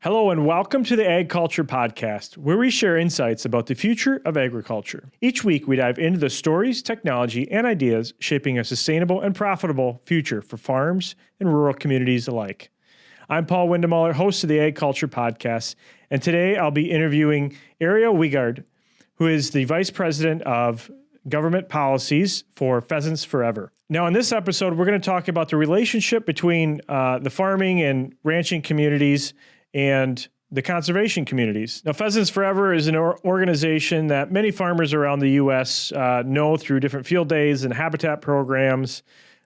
Hello and welcome to the AgCulture Podcast, where we share insights about the future of agriculture. Each week, we dive into the stories, technology, and ideas shaping a sustainable and profitable future for farms and rural communities alike. I'm Paul Windemuller, host of the AgCulture Podcast, and today I'll be interviewing Ariel Wiegard, who is the Vice President of Government Policies for Pheasants Forever. Now, in this episode, we're going to talk about the relationship between the farming and ranching communities and the conservation communities. Now, Pheasants Forever is an organization that many farmers around the U.S. Know through different field days and habitat programs.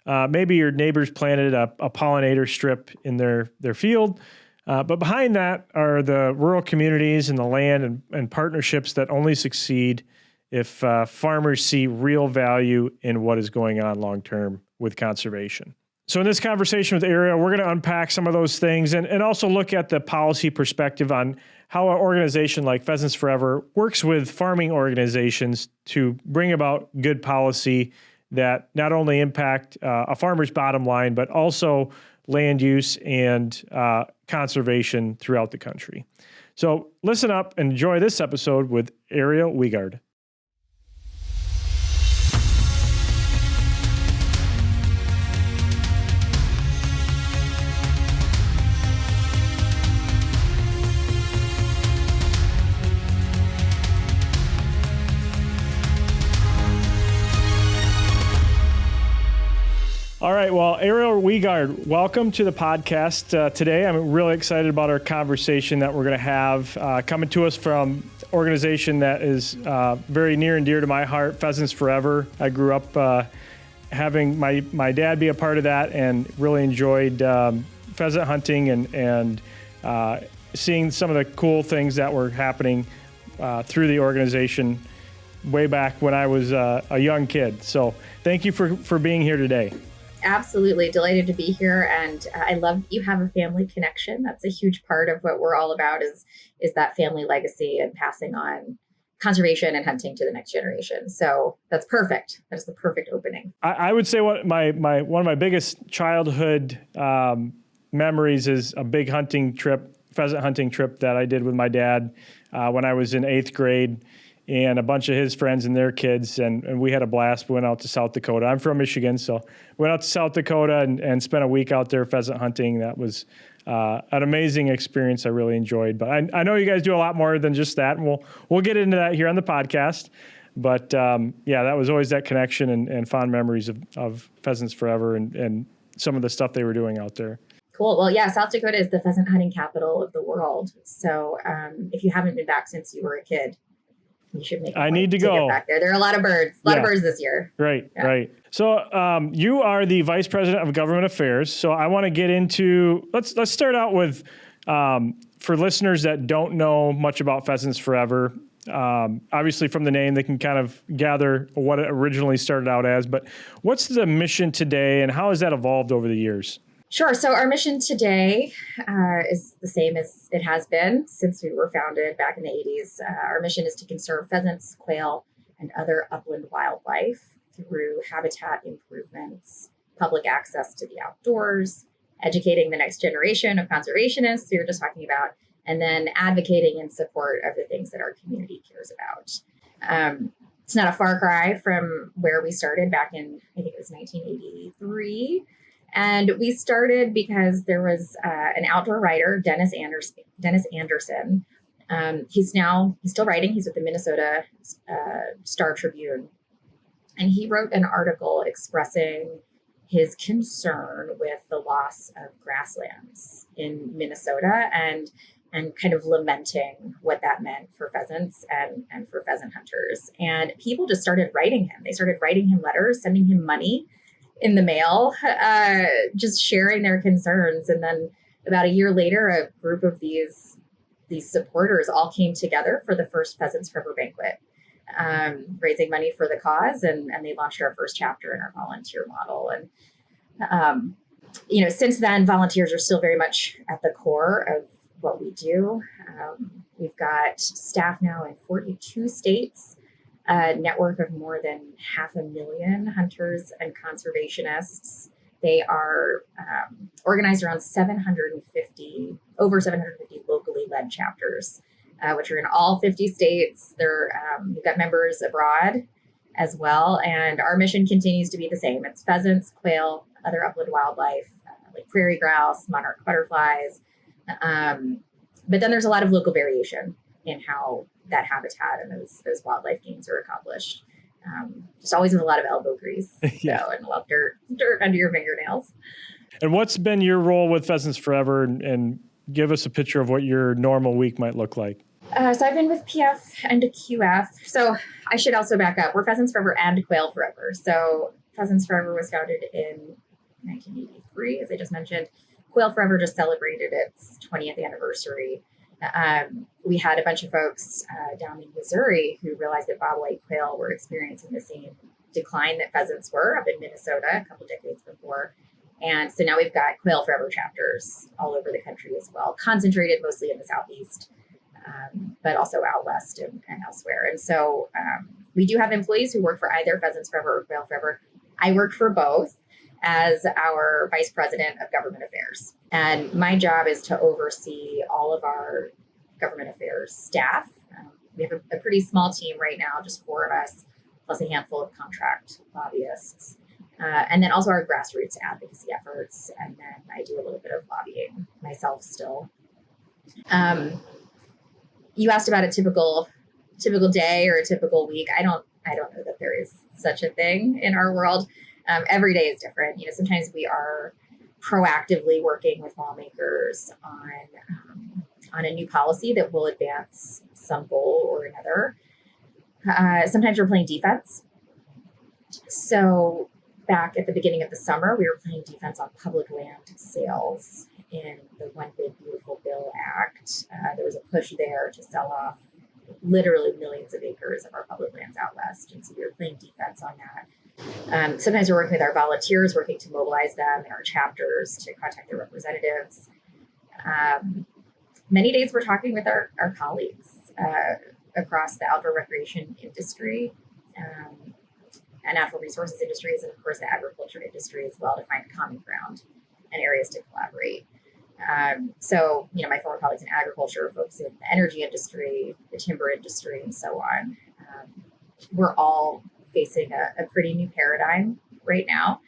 Maybe your neighbors planted a pollinator strip in their field. But behind that are the rural communities and the land and partnerships that only succeed if farmers see real value in what is going on long-term with conservation. So in this conversation with Ariel, we're going to unpack some of those things and also look at the policy perspective on how an organization like Pheasants Forever works with farming organizations to bring about good policy that not only impact a farmer's bottom line, but also land use and conservation throughout the country. So listen up and enjoy this episode with Ariel Wiegard. All right. Well, Ariel Wiegard, welcome to the podcast today. I'm really excited about our conversation that we're going to have coming to us from an organization that is very near and dear to my heart, Pheasants Forever. I grew up having my dad be a part of that and really enjoyed pheasant hunting and seeing some of the cool things that were happening through the organization way back when I was a young kid. So thank you for being here today. Absolutely. Delighted to be here. And I love that you have a family connection. That's a huge part of what we're all about is that family legacy and passing on conservation and hunting to the next generation. So that's perfect. That's the perfect opening. I would say one of my biggest childhood memories is a big pheasant hunting trip that I did with my dad when I was in 8th grade. And a bunch of his friends and their kids, and we had a blast. We went out to South Dakota. I'm from Michigan, so went out to South Dakota and spent a week out there pheasant hunting. That was an amazing experience. I really enjoyed. But I know you guys do a lot more than just that, and we'll get into that here on the podcast. But that was always that connection and fond memories of Pheasants Forever and some of the stuff they were doing out there. Cool. Well, yeah, South Dakota is the pheasant hunting capital of the world. So if you haven't been back since you were a kid, you should make. I need to go get back there. There are a lot of birds. A lot of birds this year. Right. So you are the Vice President of Government Affairs. So I want to get into. Let's start out with for listeners that don't know much about Pheasants Forever. Obviously, from the name, they can kind of gather what it originally started out as. But what's the mission today, and how has that evolved over the years? Sure. So our mission today is the same as it has been since we were founded back in the 80s. Our mission is to conserve pheasants, quail, and other upland wildlife through habitat improvements, public access to the outdoors, educating the next generation of conservationists we were just talking about, and then advocating in support of the things that our community cares about. It's not a far cry from where we started back in, I think it was 1983. And we started because there was an outdoor writer, Dennis Anderson. He's still writing. He's with the Minnesota Star Tribune. And he wrote an article expressing his concern with the loss of grasslands in Minnesota and kind of lamenting what that meant for pheasants and for pheasant hunters. And people just started writing him. They started writing him letters, sending him money in the mail, just sharing their concerns. And then about a year later, a group of these supporters all came together for the first Pheasants Forever banquet, raising money for the cause. And they launched our first chapter in our volunteer model. And, since then, volunteers are still very much at the core of what we do. We've got staff now in 42 states, a network of more than 500,000 hunters and conservationists. They are organized around over 750 local led chapters, which are in all 50 states. We've got members abroad as well. And our mission continues to be the same. It's pheasants, quail, other upland wildlife, like prairie grouse, monarch butterflies. But then there's a lot of local variation in how that habitat and those wildlife gains are accomplished. Just always with a lot of elbow grease and a lot of dirt under your fingernails. And what's been your role with Pheasants Forever, and give us a picture of what your normal week might look like? So I've been with PF and QF. So I should also back up. We're Pheasants Forever and Quail Forever. So Pheasants Forever was founded in 1983, as I just mentioned. Quail Forever just celebrated its 20th anniversary. We had a bunch of folks down in Missouri who realized that bobwhite quail were experiencing the same decline that pheasants were up in Minnesota a couple decades before. And so now we've got Quail Forever chapters all over the country as well, concentrated mostly in the Southeast, but also out West and elsewhere. And so we do have employees who work for either Pheasants Forever or Quail Forever. I work for both as our Vice President of Government Affairs. And my job is to oversee all of our government affairs staff. We have a pretty small team right now, just 4 of us, plus a handful of contract lobbyists. And then also our grassroots advocacy efforts. And then I do a little bit of lobbying myself still. You asked about a typical day or a typical week. I don't know that there is such a thing in our world. Every day is different. Sometimes we are proactively working with lawmakers on a new policy that will advance some goal or another. Sometimes we're playing defense. So back at the beginning of the summer, we were playing defense on public land sales in the One Big Beautiful Bill Act. There was a push there to sell off literally millions of acres of our public lands out west. And so we were playing defense on that. Sometimes we're working with our volunteers, working to mobilize them in our chapters to contact their representatives. Many days we're talking with our colleagues across the outdoor recreation industry and natural resources industries, and of course the agriculture industry as well, to find common ground and areas to collaborate. So, my former colleagues in agriculture, folks in the energy industry, the timber industry, and so on, we're all facing a pretty new paradigm right now.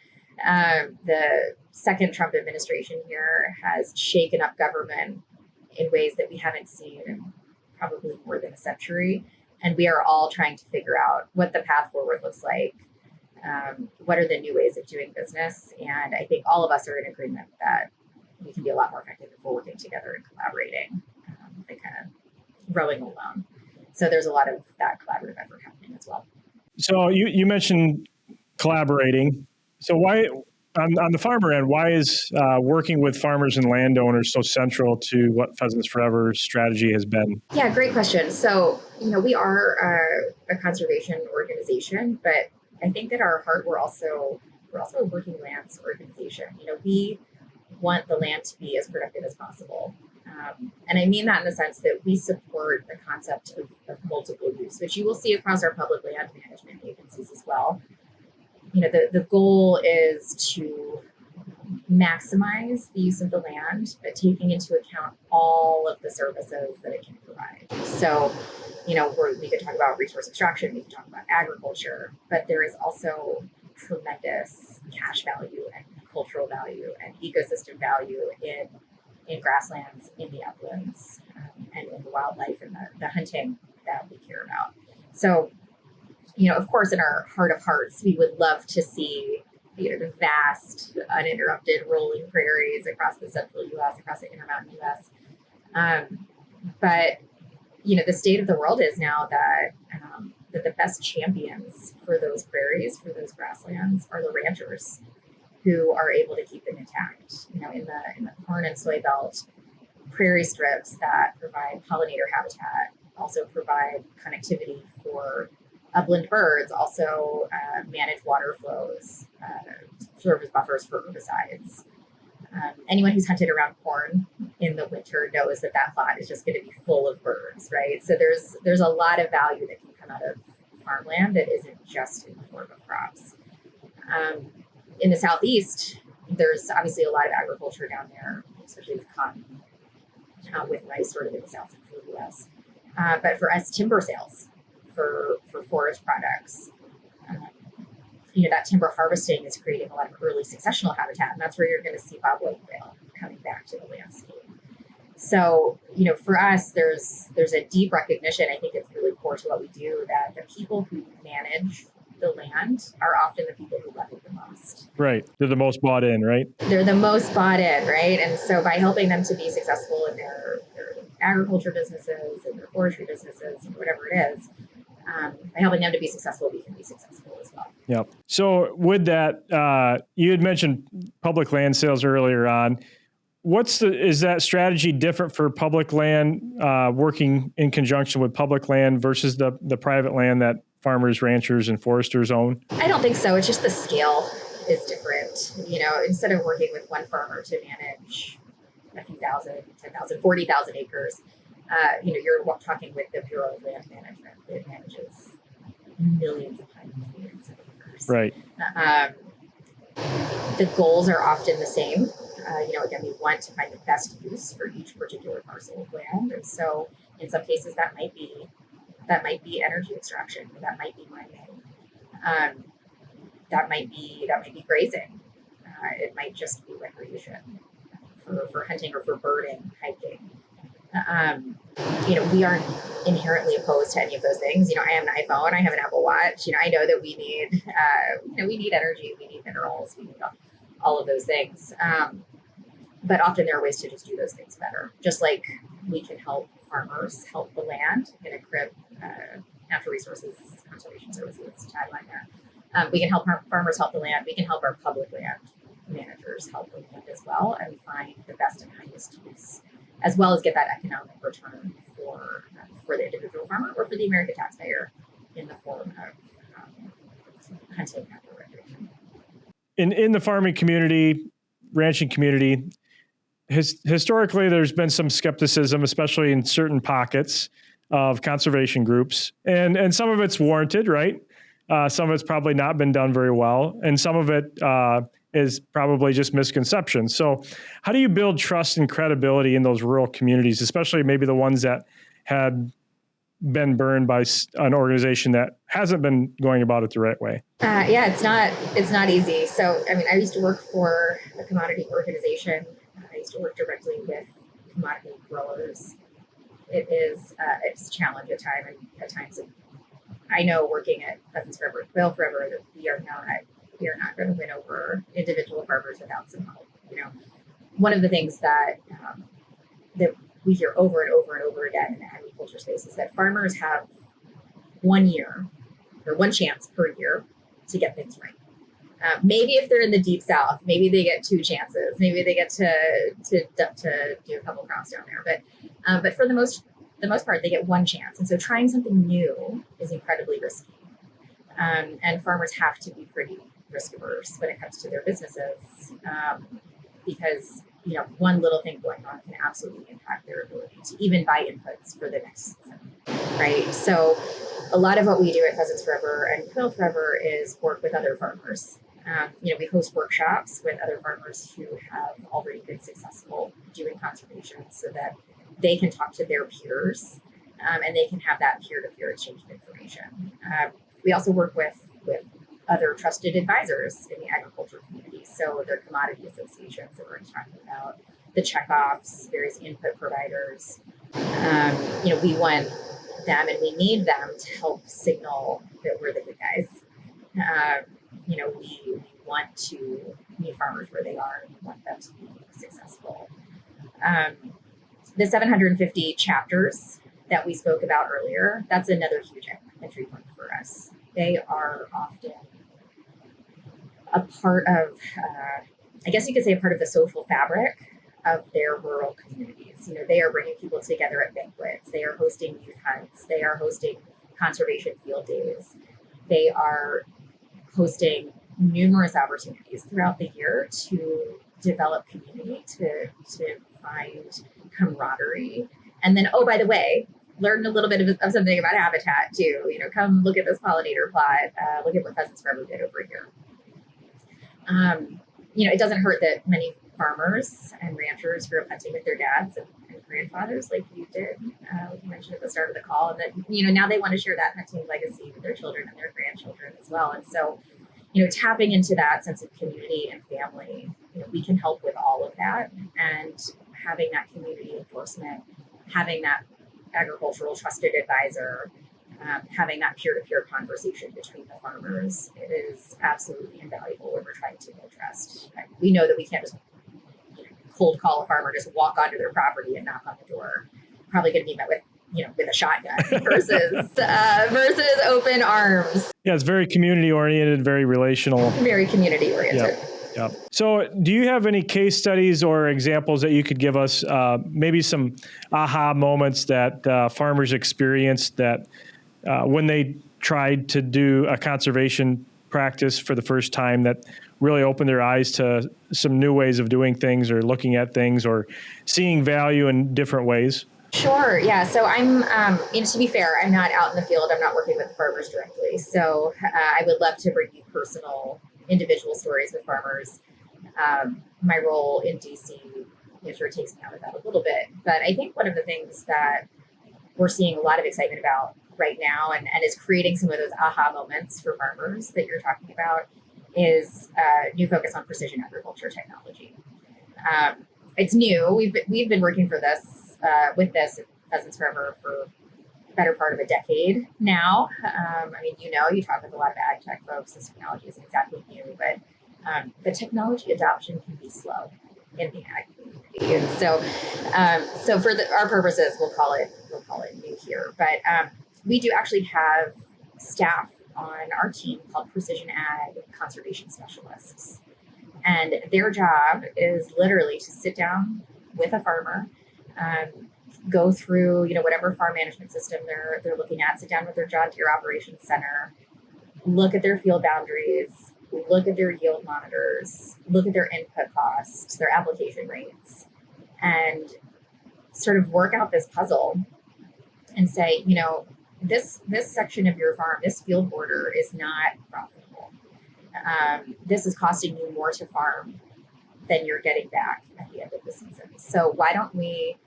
The second Trump administration here has shaken up government in ways that we haven't seen in probably more than a century. And we are all trying to figure out what the path forward looks like. What are the new ways of doing business? And I think all of us are in agreement that we can be a lot more effective if we're working together and collaborating than kind of rowing alone. So there's a lot of that collaborative effort happening as well. So you mentioned collaborating. So why, on the farmer end, why is working with farmers and landowners so central to what Pheasants Forever's strategy has been? Yeah, great question. So, we are a conservation organization, but I think at our heart, we're also a working lands organization. We want the land to be as productive as possible. And I mean that in the sense that we support the concept of multiple use, which you will see across our public land management agencies as well. The goal is to maximize the use of the land, but taking into account all of the services that it can provide. So, we could talk about resource extraction, we could talk about agriculture, but there is also tremendous cash value and cultural value and ecosystem value in grasslands, in the uplands, and in the wildlife and the hunting that we care about. So, of course, in our heart of hearts, we would love to see, the vast, uninterrupted rolling prairies across the central U.S., across the intermountain U.S. But, the state of the world is now that the best champions for those prairies, for those grasslands, are the ranchers who are able to keep them intact. In the corn and soy belt, prairie strips that provide pollinator habitat also provide connectivity for upland birds, also manage water flows, serve as buffers for herbicides. Anyone who's hunted around corn in the winter knows that plot is just going to be full of birds, right? So there's a lot of value that can come out of farmland that isn't just in the form of crops. In the Southeast, there's obviously a lot of agriculture down there, especially with cotton. with rice sort of in the South Central U.S. But for us, timber sales for forest products, that timber harvesting is creating a lot of early successional habitat, and that's where you're going to see bobwhite quail coming back to the landscape. So, for us, there's a deep recognition. I think it's really core to what we do, that the people who manage the land are often the people who love it the most. Right. They're the most bought in, right? They're the most bought in, right? And so by helping them to be successful in their agriculture businesses and their forestry businesses and whatever it is, by helping them to be successful, we can be successful as well. Yep. So with that, you had mentioned public land sales earlier on. Is that strategy different for public land, working in conjunction with public land versus the private land that farmers, ranchers, and foresters own? I don't think so. It's just the scale is different. Instead of working with one farmer to manage a few thousand, 10,000, 40,000 acres, you're talking with the Bureau of Land Management that manages millions upon millions of acres. Right. The goals are often the same. Again, we want to find the best use for each particular parcel of land. And so in some cases that might be energy extraction, or that might be mining. That might be grazing. It might just be recreation for hunting or for birding, hiking. We aren't inherently opposed to any of those things. I have an iPhone, I have an Apple Watch. I know that we need energy, we need minerals, we need all of those things. But often there are ways to just do those things better. Just like we can help farmers help the land in a CRIB, Natural Resources Conservation Services tagline there. We can help our farmers help the land. We can help our public land managers help the land as well and find the best and highest use, as well as get that economic return for the individual farmer or for the American taxpayer in the form of hunting and outdoor recreation. In the farming community, ranching community, historically, there's been some skepticism, especially in certain pockets of conservation groups, and some of it's warranted, right? Some of it's probably not been done very well, and some of it is probably just misconception. So how do you build trust and credibility in those rural communities, especially maybe the ones that had been burned by an organization that hasn't been going about it the right way? It's not easy. So, I used to work for a commodity organization. I used to work directly with commodity growers. It's a challenge at times. I know working at Pheasants Forever and Quail Forever that we are not going to win over individual farmers without some help. One of the things that we hear over and over and over again in the agriculture space is that farmers have 1 year or one chance per year to get things right. Maybe if they're in the deep South, maybe they get 2 chances. Maybe they get to do a couple crops down there. But for the most part, they get 1 chance. And so trying something new is incredibly risky. And farmers have to be pretty risk averse when it comes to their businesses, because one little thing going on can absolutely impact their ability to even buy inputs for the next season, right? So a lot of what we do at Pheasants Forever and Quail Forever is work with other farmers. We host workshops with other farmers who have already been successful doing conservation so that they can talk to their peers and they can have that peer-to-peer exchange of information. We also work with other trusted advisors in the agriculture community. So they're commodity associations that we're talking about, the checkoffs, various input providers. We want them and we need them to help signal that we're the good guys. We want to meet farmers where they are and we want them to be successful. The 750 chapters that we spoke about earlier, that's another huge entry point for us. They are often a part of, I guess you could say a part of the social fabric of their rural communities. They are bringing people together at banquets. They are hosting youth hunts. They are hosting conservation field days. They are hosting numerous opportunities throughout the year to develop community, to find camaraderie. And then, oh, by the way, learn a little bit of something about habitat too. Come look at this pollinator plot. Look at what Pheasants Forever did over here. It doesn't hurt that many farmers and ranchers grew up hunting with their dads and grandfathers, like you did, like you mentioned at the start of the call, and that now they want to share that hunting legacy with their children and their grandchildren as well. And so, tapping into that sense of community and family, we can help with all of that, and having that community endorsement, having that agricultural trusted advisor, having that peer-to-peer conversation between the farmers, it is absolutely invaluable when we're trying to build trust. We know that we can't just cold call a farmer, just walk onto their property and knock on the door. Probably going to be met with with a shotgun versus open arms. Yeah, it's very community oriented, very relational, very community oriented. Yeah. So do you have any case studies or examples that you could give us, maybe some aha moments that farmers experienced that when they tried to do a conservation practice for the first time that really opened their eyes to some new ways of doing things or looking at things or seeing value in different ways? Sure. Yeah. So I'm, to be fair, I'm not out in the field. I'm not working with farmers directly. So I would love to bring you personal, individual stories with farmers. My role in DC sort of takes me out of that a little bit. But I think one of the things that we're seeing a lot of excitement about right now and is creating some of those aha moments for farmers that you're talking about is new focus on precision agriculture technology. It's new. We've been working for this with this at Pheasants Forever for better part of a decade now. You talk with a lot of ag tech folks. This technology isn't exactly new, but the technology adoption can be slow in the ag community. And so for our purposes, we'll call it new here. But we do actually have staff on our team called Precision Ag Conservation Specialists. And their job is literally to sit down with a farmer, go through, whatever farm management system they're looking at, sit down with their John Deere Operations Center, look at their field boundaries, look at their yield monitors, look at their input costs, their application rates, and sort of work out this puzzle and say, this section of your farm, this field border is not profitable. This is costing you more to farm than you're getting back at the end of the season. So why don't we,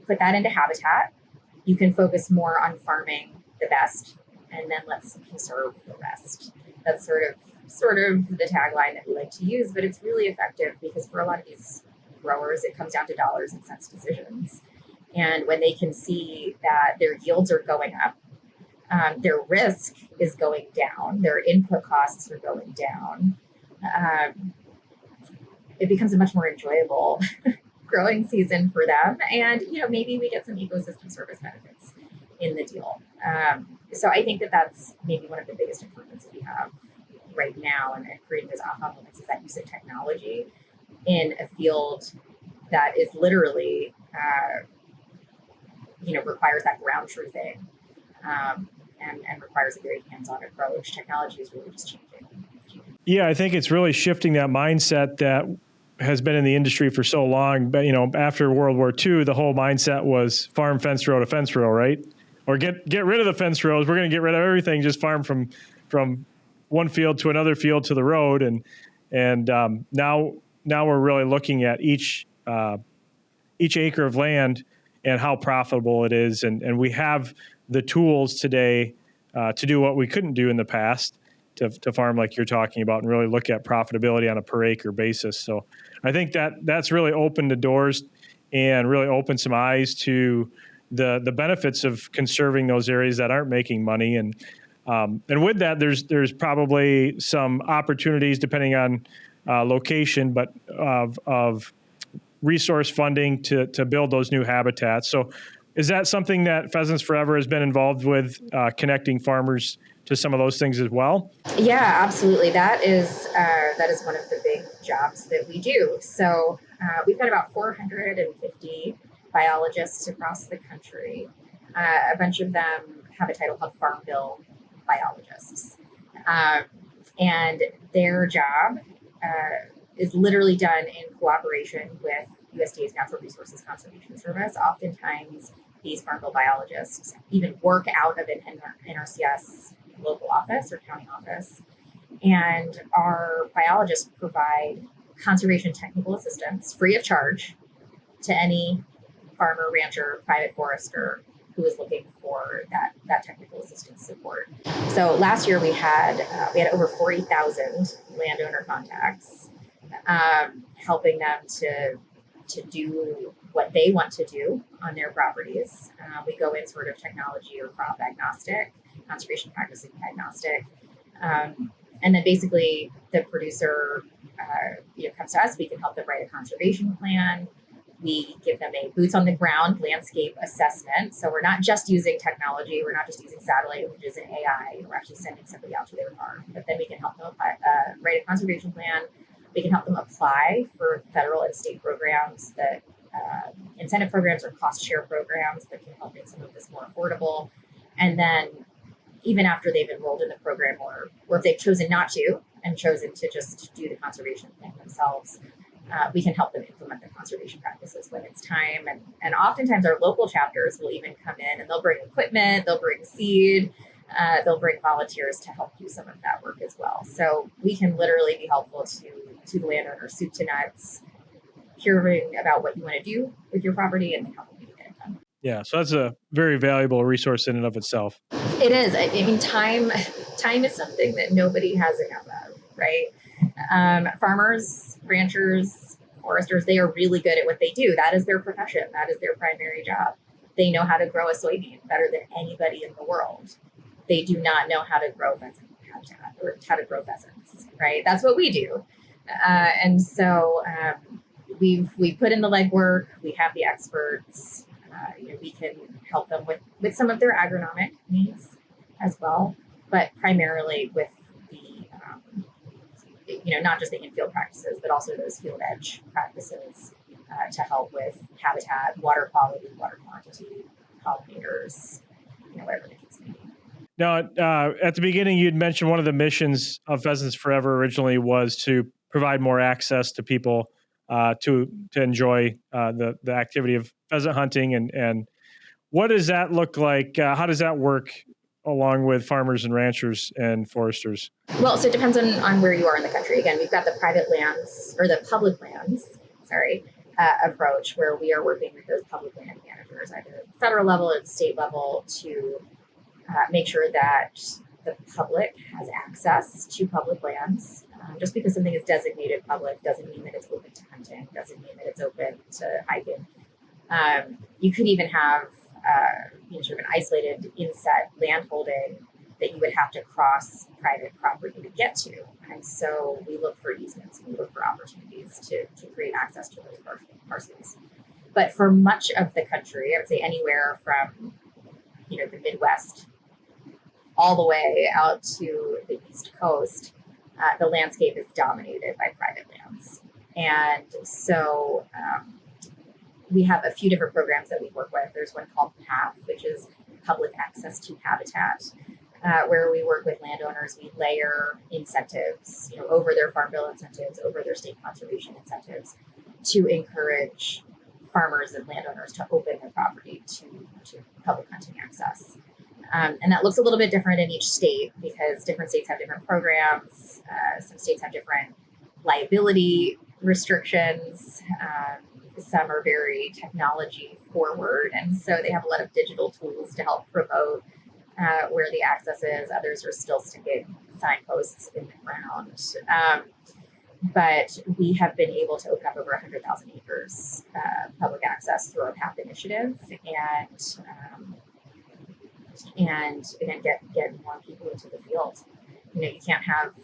put that into habitat? You can focus more on farming the best, and then let's conserve the rest. That's sort of the tagline that we like to use, but it's really effective because for a lot of these growers, it comes down to dollars and cents decisions. And when they can see that their yields are going up, their risk is going down, their input costs are going down, it becomes a much more enjoyable growing season for them. And, maybe we get some ecosystem service benefits in the deal. So I think that that's maybe one of the biggest improvements that we have right now and creating those aha moments is that use of technology in a field that is literally, requires that ground truthing and requires a very hands-on approach. Technology is really just changing. Yeah, I think it's really shifting that mindset that has been in the industry for so long. But, after World War II, the whole mindset was farm fence row to fence row, right? Or get rid of the fence rows. We're going to get rid of everything. Just farm from one field to another field to the road. And now we're really looking at each acre of land and how profitable it is. And we have the tools today to do what we couldn't do in the past, to farm like you're talking about and really look at profitability on a per acre basis. So I think that's really opened the doors and really opened some eyes to the benefits of conserving those areas that aren't making money. And with that, there's probably some opportunities depending on location, but of resource funding to build those new habitats. So is that something that Pheasants Forever has been involved with, connecting farmers to some of those things as well? Yeah, absolutely. That is one of the big jobs that we do. So we've got about 450 biologists across the country. A bunch of them have a title called Farm Bill biologists. And their job is literally done in cooperation with USDA's Natural Resources Conservation Service. Oftentimes, these Farm Bill biologists even work out of an NRCS local office or county office. And our biologists provide conservation technical assistance free of charge to any farmer, rancher, private forester who is looking for that technical assistance support. So last year we had over 40,000 landowner contacts, helping them to do what they want to do on their properties. We go in sort of technology or crop agnostic, conservation practice agnostic, and then basically the producer comes to us. We can help them write a conservation plan. We give them a boots on the ground landscape assessment. So we're not just using technology. We're not just using satellite images and AI. We're actually sending somebody out to their farm. But then we can help them write a conservation plan. We can help them apply for federal and state programs that incentive programs or cost share programs that can help make some of this more affordable. And then even after they've enrolled in the program or if they've chosen not to and chosen to just do the conservation plan themselves, we can help them implement the conservation practices when it's time. And oftentimes our local chapters will even come in and they'll bring equipment, they'll bring seed, they'll bring volunteers to help do some of that work as well. So we can literally be helpful to the landowner, soup to nuts, hearing about what you want to do with your property and then helping you get it done. Yeah, so that's a very valuable resource in and of itself. It is. I mean, time is something that nobody has enough of, right? Farmers, ranchers, foresters, they are really good at what they do. That is their profession. That is their primary job. They know how to grow a soybean better than anybody in the world. They do not know how to grow pheasant habitat or how to grow pheasants, right? That's what we do. And so we've put in the legwork. We have the experts. We can help them with some of their agronomic needs as well, but primarily with the not just the infield practices, but also those field edge practices to help with habitat, water quality, water quantity, pollinators, whatever the case may be. Now, at the beginning, you'd mentioned one of the missions of Pheasants Forever originally was to provide more access to people to enjoy the activity of pheasant hunting. And what does that look like? How does that work along with farmers and ranchers and foresters? Well, so it depends on where you are in the country. Again, we've got the private lands or the public lands, approach where we are working with those public land managers, either at the federal level or the state level, to make sure that the public has access to public lands. Just because something is designated public doesn't mean that it's open to hunting, doesn't mean that it's open to hiking. You could even have sort of an isolated inset land holding that you would have to cross private property to get to. And so we look for easements and we look for opportunities to create access to those parcels. But for much of the country, I would say anywhere from the Midwest all the way out to the East Coast, the landscape is dominated by private lands. And so we have a few different programs that we work with. There's one called PATH, which is Public Access to Habitat, where we work with landowners. We layer incentives, over their farm bill incentives, over their state conservation incentives, to encourage farmers and landowners to open their property to public hunting access. And that looks a little bit different in each state because different states have different programs. Some states have different liability restrictions. Some are very technology forward. And so they have a lot of digital tools to help promote where the access is. Others are still sticking signposts in the ground. But we have been able to open up over 100,000 acres public access through our PATH initiative, and again get more people into the field. You can't have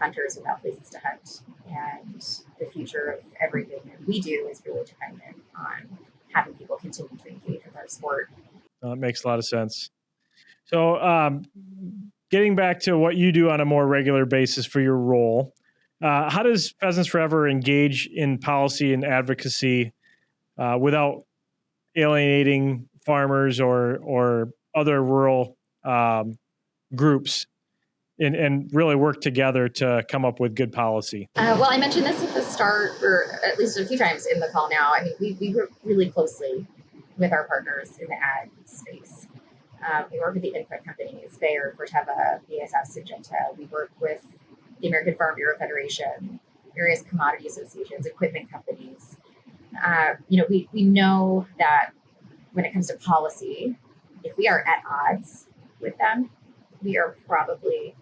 hunters without places to hunt, and the future of everything that we do is really dependent on having people continue to engage with our sport. It makes a lot of sense. So getting back to what you do on a more regular basis for your role, how does Pheasants Forever engage in policy and advocacy without alienating farmers or other rural groups and really work together to come up with good policy? Well, I mentioned this at the start, or at least a few times in the call now. I mean, we work really closely with our partners in the ag space. We work with the input companies, Bayer, Corteva, BASF, Syngenta. We work with the American Farm Bureau Federation, various commodity associations, equipment companies. We know that when it comes to policy, if we are at odds with them, we are probably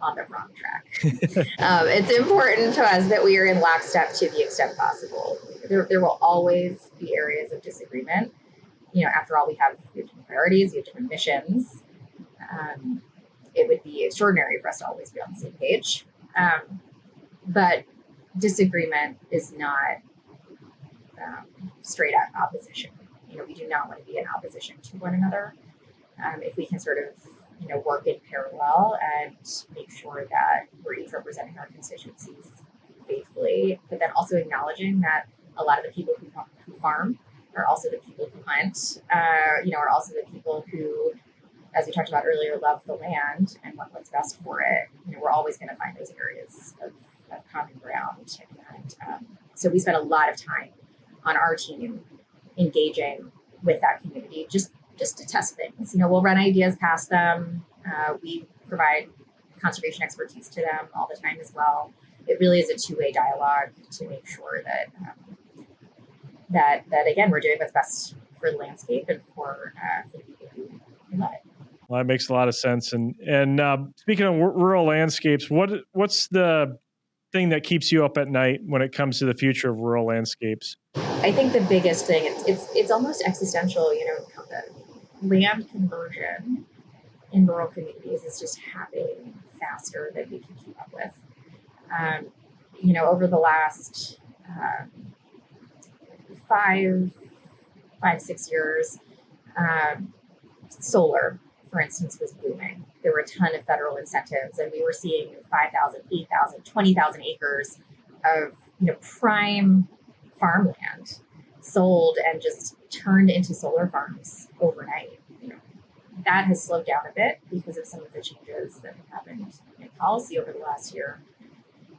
on the wrong track. It's important to us that we are in lockstep to the extent possible. There will always be areas of disagreement. After all, we have different priorities, we have different missions. It would be extraordinary for us to always be on the same page. But disagreement is not straight up opposition. We do not want to be in opposition to one another. If we can sort of, work in parallel and make sure that we're each representing our constituencies faithfully, but then also acknowledging that a lot of the people who farm are also the people who hunt, are also the people who, as we talked about earlier, love the land and want what's best for it. We're always going to find those areas of common ground. And so we spend a lot of time on our team engaging with that community just to test things. We'll run ideas past them. We provide conservation expertise to them all the time as well. It really is a two-way dialogue to make sure that again, we're doing what's best for the landscape and for the people who love it. Well, that makes a lot of sense. And speaking of rural landscapes, what's the thing that keeps you up at night when it comes to the future of rural landscapes? I think the biggest thing, it's almost existential, land conversion in rural communities is just happening faster than we can keep up with. Over the last 5-6 years, solar, for instance, was booming. There were a ton of federal incentives, and we were seeing 5,000, 8,000, 20,000 acres of prime farmland sold and just turned into solar farms overnight. That has slowed down a bit because of some of the changes that have happened in policy over the last year.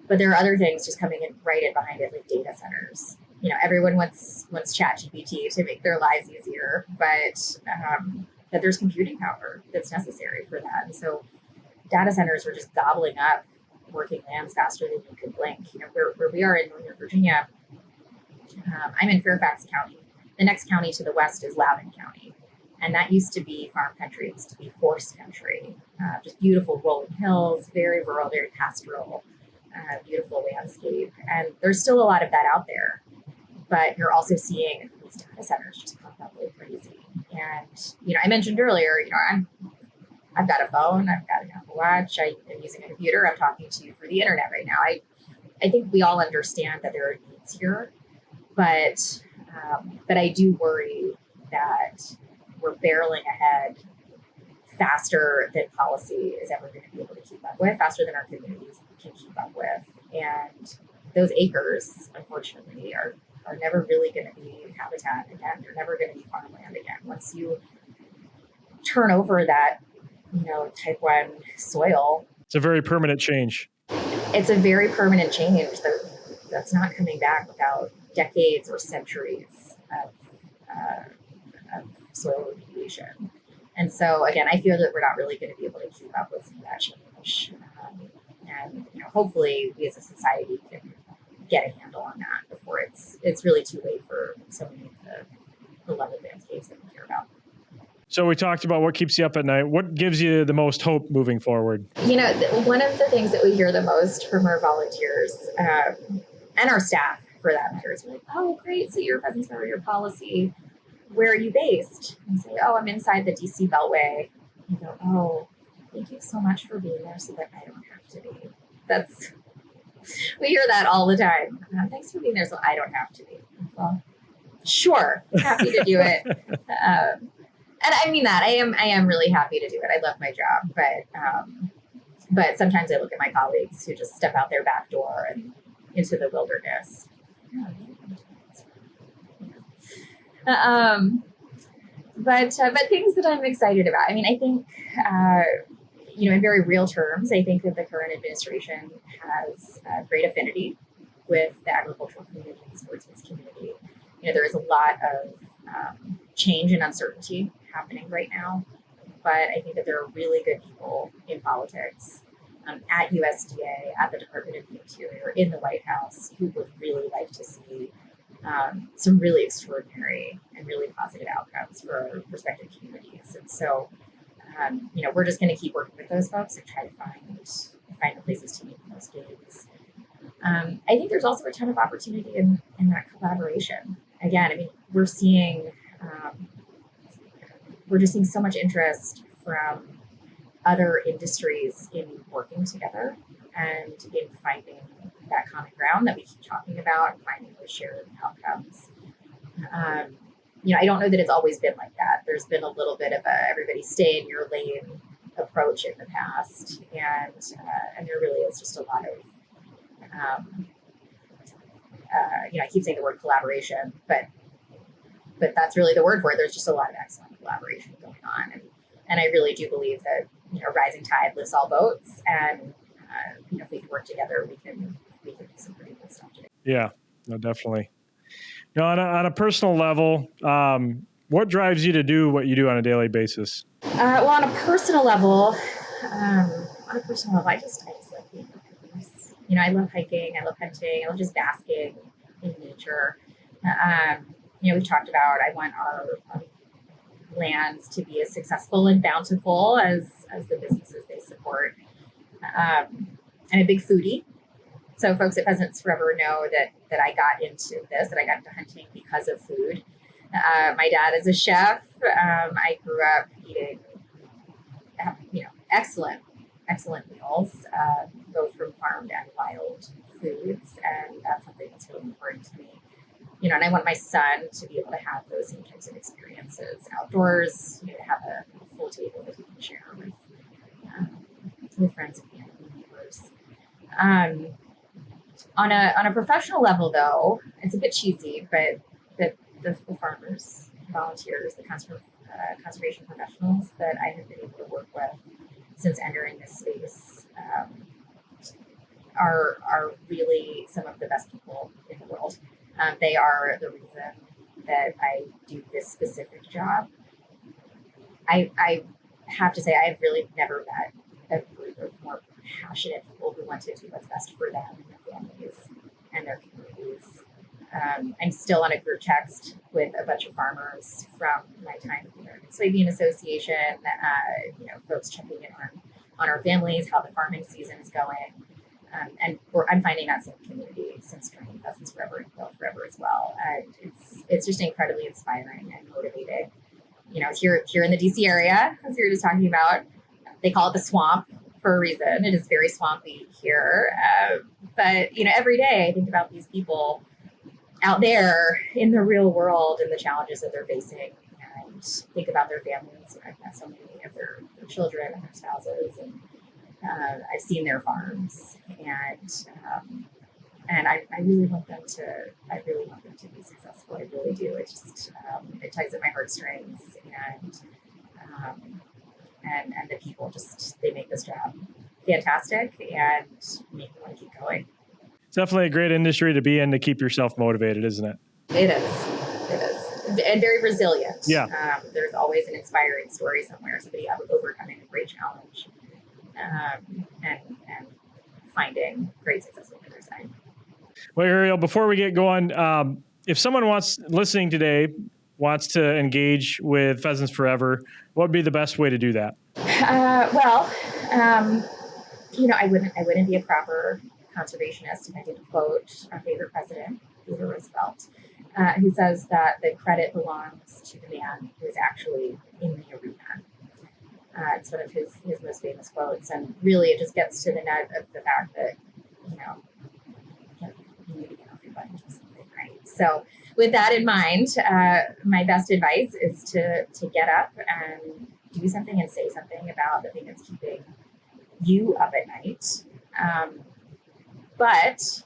But there are other things just coming in right in behind it, like data centers. Everyone wants ChatGPT to make their lives easier, but there's computing power that's necessary for that. And so data centers are just gobbling up working lands faster than you could blink. Where we are in Northern Virginia, I'm in Fairfax County. The next county to the west is Loudoun County. And that used to be farm country, it used to be horse country, just beautiful rolling hills, very rural, very pastoral, beautiful landscape. And there's still a lot of that out there. But you're also seeing these data centers just pop up like crazy. And, I mentioned earlier, I've got a phone, I've got an Apple Watch, I'm using a computer, I'm talking to you through the internet right now. I think we all understand that there are needs here, but I do worry that we're barreling ahead faster than policy is ever going to be able to keep up with, faster than our communities can keep up with. And those acres, unfortunately, are never really going to be habitat again. They're never going to be farmland again. Once you turn over that, type 1 soil. It's a very permanent change. It's a very permanent change that's not coming back without decades or centuries of soil remediation. And so, again, I feel that we're not really going to be able to keep up with some of that change. And hopefully we as a society can get a handle on that before it's really too late for so many of the beloved landscapes that we care about. So we talked about what keeps you up at night. What gives you the most hope moving forward? One of the things that we hear the most from our volunteers and our staff, for that matter, is like, oh, great, so your Pheasants Warrior policy. Where are you based? And say, oh, I'm inside the DC Beltway. You go, oh, thank you so much for being there so that I don't have to be. We hear that all the time. Thanks for being there so I don't have to be. Well, sure, happy to do it. And I mean that. I am really happy to do it. I love my job, but sometimes I look at my colleagues who just step out their back door and into the wilderness. But things that I'm excited about. I mean, I think, in very real terms, I think that the current administration has great affinity with the agricultural community and the sportsman's community. There is a lot of change and uncertainty happening right now, but I think that there are really good people in politics at USDA, at the Department of the Interior, in the White House, who would really like to see some really extraordinary and really positive outcomes for our respective communities. And so, we're just going to keep working with those folks and try to find the places to meet the most gains. I think there's also a ton of opportunity in that collaboration. Again, I mean, we're just seeing so much interest from other industries in working together and in finding that common ground that we keep talking about, finding those shared outcomes. I don't know that it's always been like that. There's been a little bit of a everybody stay in your lane approach in the past, and there really is just a lot of I keep saying the word collaboration, but that's really the word for it. There's just a lot of excellent collaboration going on, and I really do believe that rising tide lifts all boats, and if we can work together, we can do some pretty good stuff together. Yeah, no, definitely. On a personal level, what drives you to do what you do on a daily basis? Well, on a personal level, I just like being outdoors. I love hiking, I love hunting, I love just basking in nature. We've talked about I want our lands to be as successful and bountiful as the businesses they support. I'm a big foodie. So folks at Pheasants Forever know that I got into hunting because of food. My dad is a chef. I grew up eating, excellent meals, both from farmed and wild foods. And that's something that's really important to me. And I want my son to be able to have those same types of experiences outdoors, to have a full table that he can share with friends and family and neighbors. On a professional level, though, it's a bit cheesy, but the farmers, volunteers, the conservation professionals that I have been able to work with since entering this space are really some of the best people in the world. They are the reason that I do this specific job. I have to say, I've really never met a group of more passionate people who want to do what's best for them and their families and their communities. I'm still on a group text with a bunch of farmers from my time at the American Soybean Association, folks checking in on our families, how the farming season is going. And I'm finding that same community since joining Pheasants Forever and Quail Forever as well. And it's just incredibly inspiring and motivating. Here in the DC area, as we were just talking about, they call it the swamp for a reason. It is very swampy here. But every day I think about these people out there in the real world and the challenges that they're facing, and think about their families. I've met so many of their children and their spouses, and I've seen their farms, and I really want them to be successful. I really do. It just it tugs at my heartstrings, and the people they make this job fantastic and make me want to keep going. It's definitely a great industry to be in to keep yourself motivated, isn't it? It is, and very resilient. Yeah. There's always an inspiring story somewhere, somebody overcoming a great challenge, and finding great success on the other side. Well, Ariel, before we get going, if someone listening today wants to engage with Pheasants Forever, what would be the best way to do that? I wouldn't be a proper conservationist if I didn't quote our favorite president, Theodore Roosevelt, who says that the credit belongs to the man who is actually in the arena. It's one of his most famous quotes, and really it just gets to the nut of the fact that you need to get off your butt and do something right. So with that in mind, my best advice is to get up and do something and say something about the thing that's keeping you up at night. But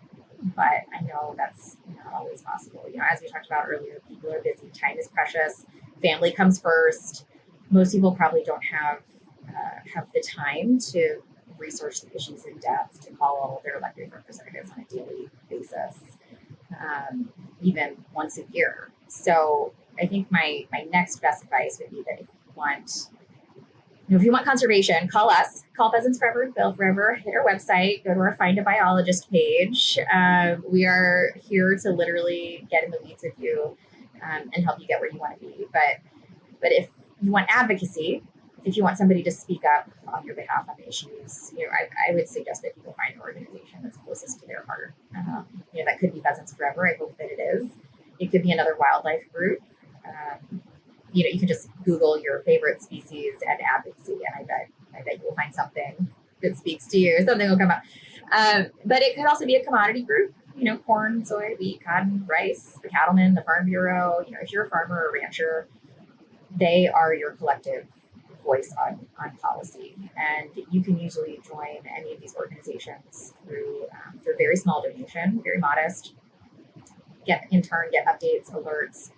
I know that's not always possible. As we talked about earlier, people are busy. Time is precious. Family comes first. Most people probably don't have the time to research the issues in depth, to call all of their elected representatives on a daily basis, even once a year. So I think my next best advice would be that if you want if you want conservation, call us. Call Pheasants Forever, Quail Forever. Hit our website. Go to our Find a Biologist page. We are here to literally get in the weeds with you and help you get where you want to be. But if you want advocacy, if you want somebody to speak up on your behalf on the issues, I would suggest that people find an organization that's closest to their heart. That could be Pheasants Forever. I hope that it is. It could be another wildlife group. You can just Google your favorite species and advocacy, and I bet you'll find something that speaks to you. Something will come up. But it could also be a commodity group. Corn, soy, wheat, cotton, rice, the cattlemen, the Farm Bureau. If you're a farmer or a rancher, they are your collective voice on policy, and you can usually join any of these organizations through a very small donation, very modest. Get updates, alerts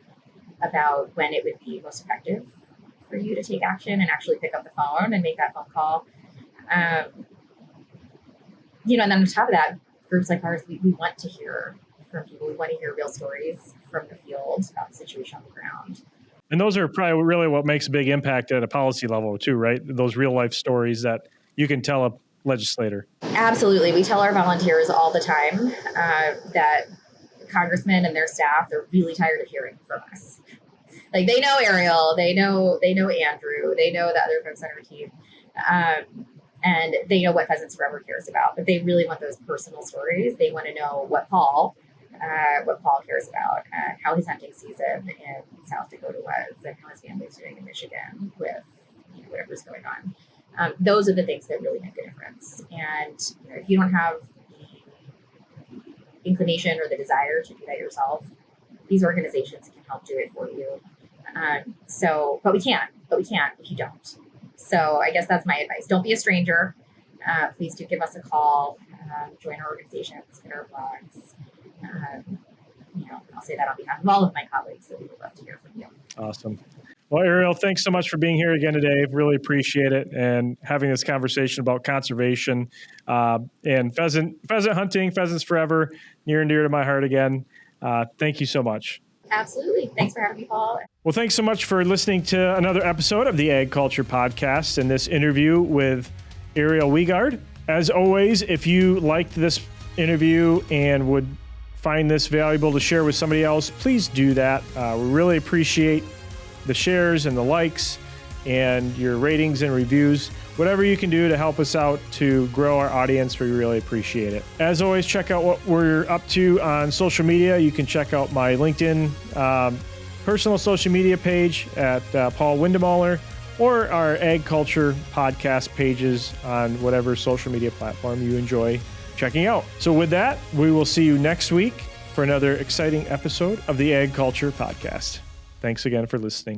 about when it would be most effective for you to take action and actually pick up the phone and make that phone call. And then on top of that, groups like ours, we want to hear from people. We want to hear real stories from the field about the situation on the ground. And those are probably really what makes a big impact at a policy level too, right? Those real life stories that you can tell a legislator. Absolutely. We tell our volunteers all the time that congressmen and their staff, they're really tired of hearing from us. Like, they know Ariel, they know Andrew, they know the other folks on our team, and they know what Pheasants Forever cares about, but they really want those personal stories. They want to know what Paul cares about, how his hunting season in South Dakota was, and how his family's doing in Michigan with whatever's going on. Those are the things that really make a difference. And if you don't have the inclination or the desire to do that yourself, these organizations can help do it for you. But we can't if you don't. So I guess that's my advice. Don't be a stranger. Please do give us a call, join our organizations, hit our blogs. I'll say that on behalf of all of my colleagues, that we would love to hear from you. Awesome. Well, Ariel, thanks so much for being here again today. Really appreciate it, and having this conversation about conservation and pheasant hunting, Pheasants Forever, near and dear to my heart again. Thank you so much. Absolutely. Thanks for having me, Paul. Well, thanks so much for listening to another episode of the AgCulture Podcast and this interview with Ariel Wiegard. As always, if you liked this interview and would find this valuable to share with somebody else, please do that. We really appreciate the shares and the likes and your ratings and reviews. Whatever you can do to help us out to grow our audience, we really appreciate it. As always, check out what we're up to on social media. You can check out my LinkedIn personal social media page at Paul Windemaller, or our AgCulture Podcast pages on whatever social media platform you enjoy checking out. So with that, we will see you next week for another exciting episode of the AgCulture Podcast. Thanks again for listening.